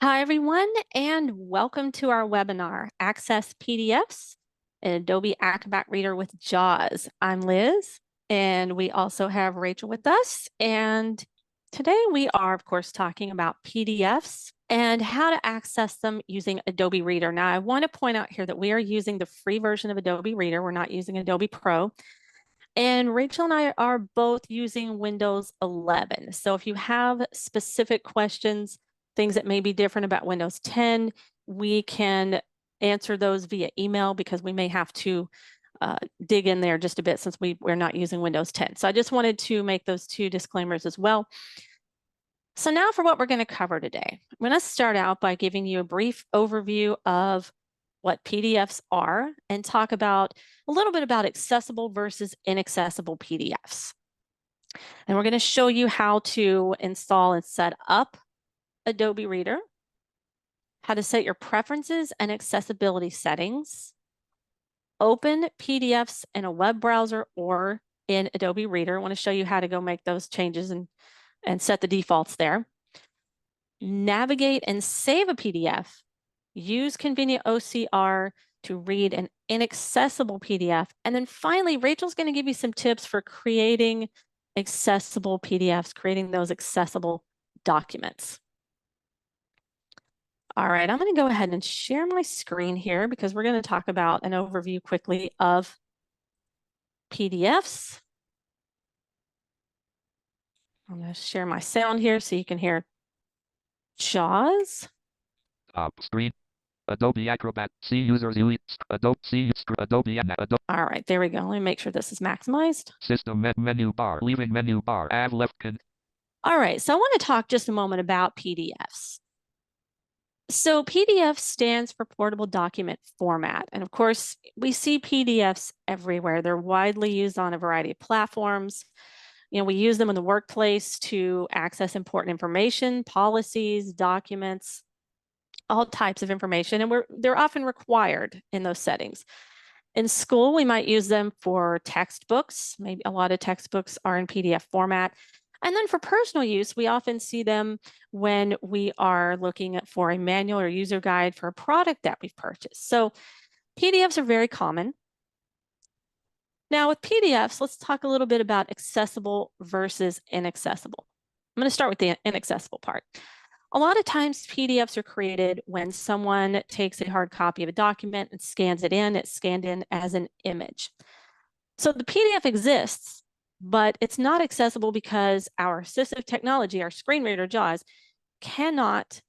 Hi, everyone, and welcome to our webinar, Access PDFs in Adobe Acrobat Reader with JAWS. I'm Liz, and we also have Rachel with us. And today we are, of course, talking about PDFs and how to access them using Adobe Reader. Now, I want to point out here that we are using the free version of Adobe Reader. We're not using Adobe Pro. And Rachel and I are both using Windows 11. So if you have specific questions, things that may be different about Windows 10, we can answer those via email because we may have to dig in there just a bit since we're not using Windows 10. So I just wanted to make those two disclaimers as well. So now for what we're going to cover today. I'm going to start out by giving you a brief overview of what PDFs are and talk about a little bit about accessible versus inaccessible PDFs. And we're going to show you how to install and set up Adobe Reader, how to set your preferences and accessibility settings, open PDFs in a web browser or in Adobe Reader. I want to show you how to go make those changes and set the defaults there. Navigate and save a PDF. Use convenient OCR to read an inaccessible PDF. And then finally, Rachel's going to give you some tips for creating accessible PDFs, creating those accessible documents. All right, I'm going to go ahead and share my screen here because we're going to talk about an overview quickly of PDFs. I'm going to share my sound here so you can hear JAWS. Top screen. Adobe Acrobat. See users UI. Adobe C. Adobe. All right, there we go. Let me make sure this is maximized. System menu bar. Leaving menu bar. Add left. All right, so I want to talk just a moment about PDFs. So PDF stands for Portable Document Format. And of course, we see PDFs everywhere. They're widely used on a variety of platforms. You know, we use them in the workplace to access important information, policies, documents, all types of information, and they're often required in those settings. In school, we might use them for textbooks. Maybe a lot of textbooks are in PDF format. And then for personal use, we often see them when we are looking for a manual or user guide for a product that we've purchased. So PDFs are very common. Now with PDFs, let's talk a little bit about accessible versus inaccessible. I'm going to start with the inaccessible part. A lot of times PDFs are created when someone takes a hard copy of a document and scans it in. It's scanned in as an image. So the PDF exists, but it's not accessible because our assistive technology, our screen reader JAWS, cannot